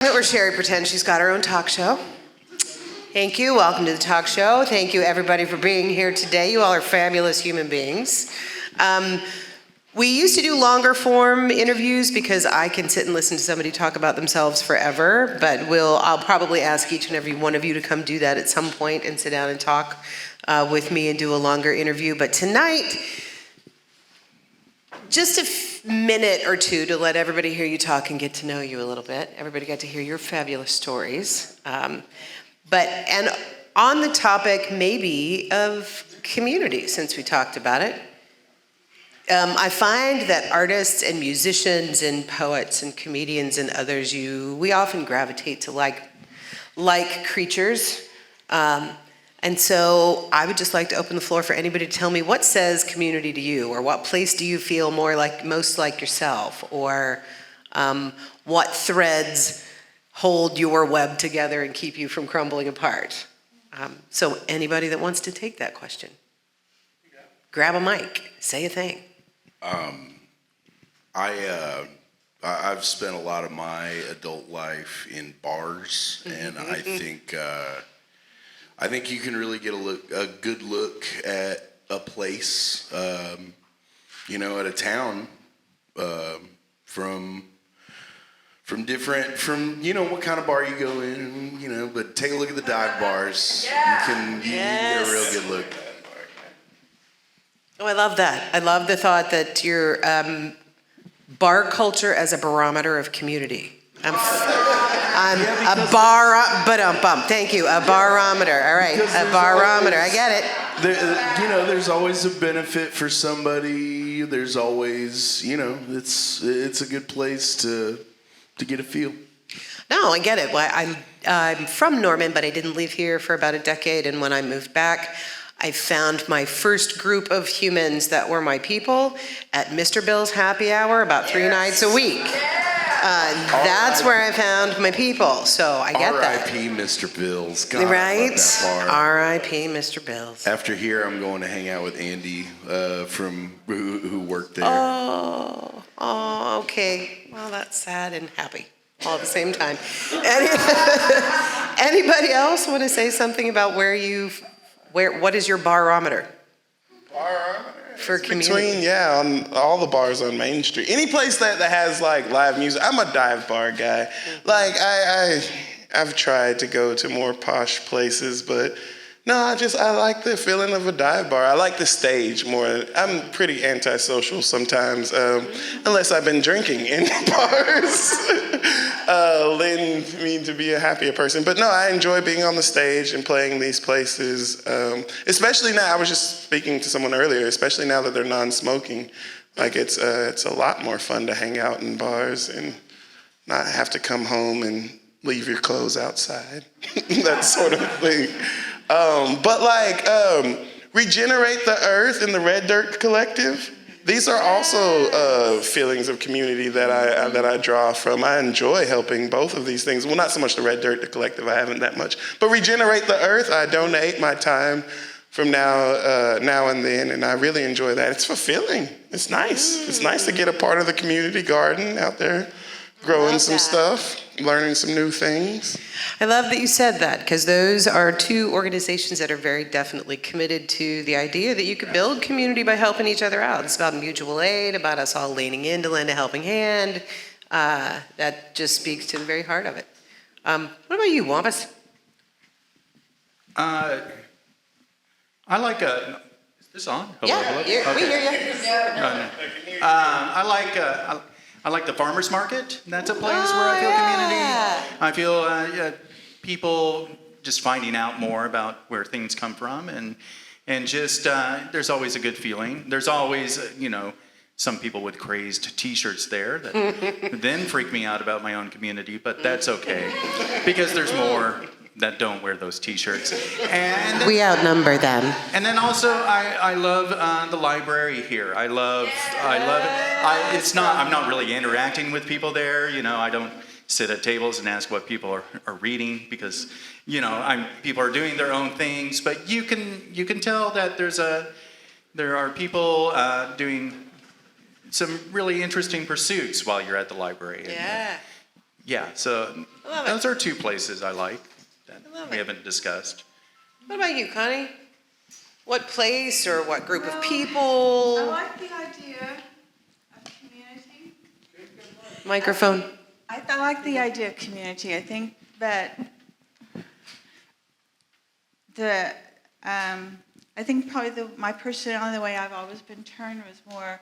Where Shari pretends she's got her own talk show. Thank you. Welcome to the talk show. Thank you, everybody, for being here today. You all are fabulous human beings. We used to do longer form interviews because I can sit and listen to somebody talk about themselves forever, but I'll probably ask each and every one of you to come do that at some point and sit down and talk with me and do a longer interview. But tonight, just a minute or two to let everybody hear you talk and get to know you a little bit. Everybody got to hear your fabulous stories. And on the topic maybe of community, since we talked about it, I find that artists and musicians and poets and comedians and others, we often gravitate to like creatures. And so I would just like to open the floor for anybody to tell me what says community to you, or what place do you feel most like yourself, or what threads hold your web together and keep you from crumbling apart. So anybody that wants to take that question, grab a mic, say a thing. I've spent a lot of my adult life in bars, and I think you can really get a good look at a place, at a town, from what kind of bar you go in, but take a look at the dive bars. Yeah. You can get a real good look. Oh, I love that. I love the thought that your bar culture as a barometer of community. I'm a thank you, a barometer. All right, a barometer. I get it. There's always a benefit for somebody. There's always, it's a good place to get a feel. No, I get it. Well, I'm from Norman, but I didn't live here for about a decade. And when I moved back, I found my first group of humans that were my people at Mr. Bill's Happy Hour about 3 nights a week. That's where I found my people, so I get that. R.I.P. Mr. Bill's. God, right? I love that bar. R.I.P. Mr. Bill's. After here, I'm going to hang out with Andy from who worked there. Oh, okay. Well, that's sad and happy all at the same time. Anybody else want to say something about what is your barometer? Barometer? For community. On all the bars on Main Street. Any place that has live music. I'm a dive bar guy. I've tried to go to more posh places, but no, I like the feeling of a dive bar. I like the stage more. I'm pretty antisocial sometimes, unless I've been drinking in bars. Lend me to be a happier person. But no, I enjoy being on the stage and playing these places, especially now. I was just speaking to someone earlier, especially now that they're non-smoking. It's a lot more fun to hang out in bars and not have to come home and leave your clothes outside, that sort of thing. Regenerate the Earth and the Red Dirt Collective. These are also feelings of community that I draw from. I enjoy helping both of these things. Well, not so much the Red Dirt Collective. I haven't that much. But Regenerate the Earth, I donate my time from now and then, and I really enjoy that. It's fulfilling. It's nice. It's nice to get a part of the community garden out there, growing some stuff, learning some new things. I love that you said that, because those are two organizations that are very definitely committed to the idea that you could build community by helping each other out. It's about mutual aid, about us all leaning in to lend a helping hand. That just speaks to the very heart of it. What about you, Wampus? I like is this on? Hello? Okay. We hear you. I like the farmers market. That's a place where I feel community. I feel people just finding out more about where things come from, and just there's always a good feeling. There's always some people with crazed T-shirts there that then freak me out about my own community, but that's okay because there's more that don't wear those T-shirts. And we outnumber them. And then also, I love the library here. I love it. I'm not really interacting with people there. I don't sit at tables and ask what people are reading because, people are doing their own things. But you can tell that there are people doing some really interesting pursuits while you're at the library. Yeah. Yeah, so love it. those are two places I like that love we it. haven't discussed. What about you, Connie? What place or what group of I people? like the idea of community. Microphone. I like the idea of community. I think that I think probably my personality, the way I've always been turned, was more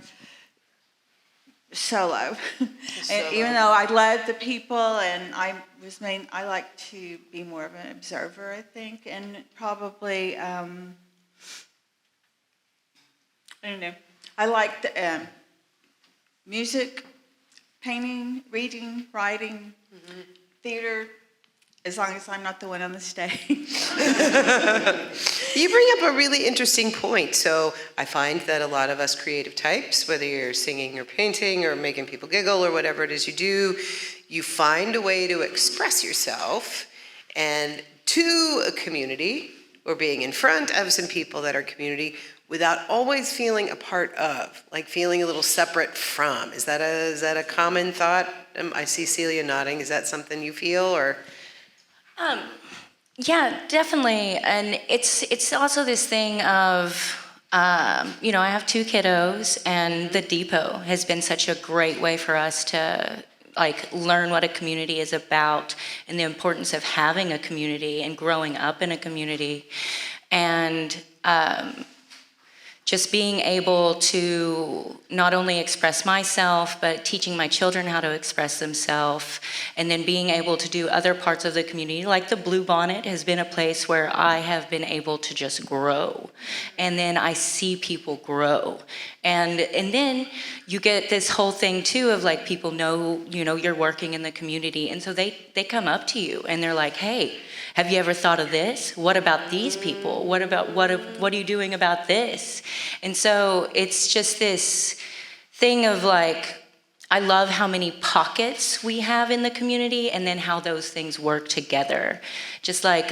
solo. And even though I led the people and I like to be more of an observer, I think, and probably I don't know. I like the music, painting, reading, writing, theater, as long as I'm not the one on the stage. You bring up a really interesting point. So I find that a lot of us creative types, whether you're singing or painting or making people giggle or whatever it is you do, you find a way to express yourself and to a community or being in front of some people that are community without always feeling a part of, like feeling a little separate from. Is that a common thought? I see Celia nodding. Is that something you feel or? Yeah, definitely. And it's also this thing of, I have 2 kiddos, and the depot has been such a great way for us to learn what a community is about and the importance of having a community and growing up in a community. And just being able to not only express myself, but teaching my children how to express themselves, and then being able to do other parts of the community, like the Blue Bonnet has been a place where I have been able to just grow. And then I see people grow. And then you get this whole thing too of people know, you're working in the community. And so they come up to you and they're like, hey, have you ever thought of this? What about these people? What are you doing about this? And so it's just this thing of I love how many pockets we have in the community and then how those things work together. Just I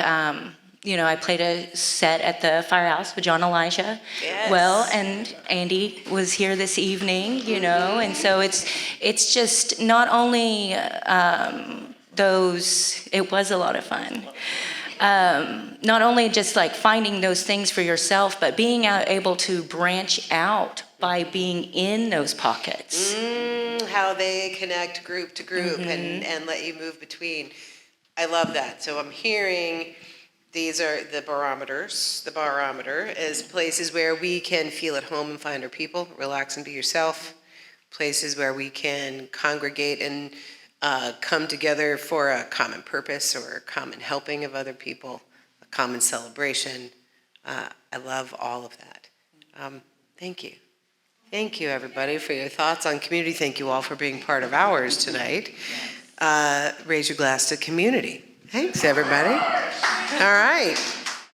played a set at the Firehouse with John Elisha. Yes. Well, and Andy was here this evening, and so it's just not only it was a lot of fun. Not only just finding those things for yourself, but being able to branch out by being in those pockets. How they connect group to group and let you move between. I love that. So I'm hearing these are the barometers. The barometer is places where we can feel at home and find our people, relax and be yourself. Places where we can congregate and come together for a common purpose or a common helping of other people, a common celebration. I love all of that. Thank you. Thank you, everybody, for your thoughts on community. Thank you all for being part of ours tonight. Raise your glass to community. Thanks, everybody. All right.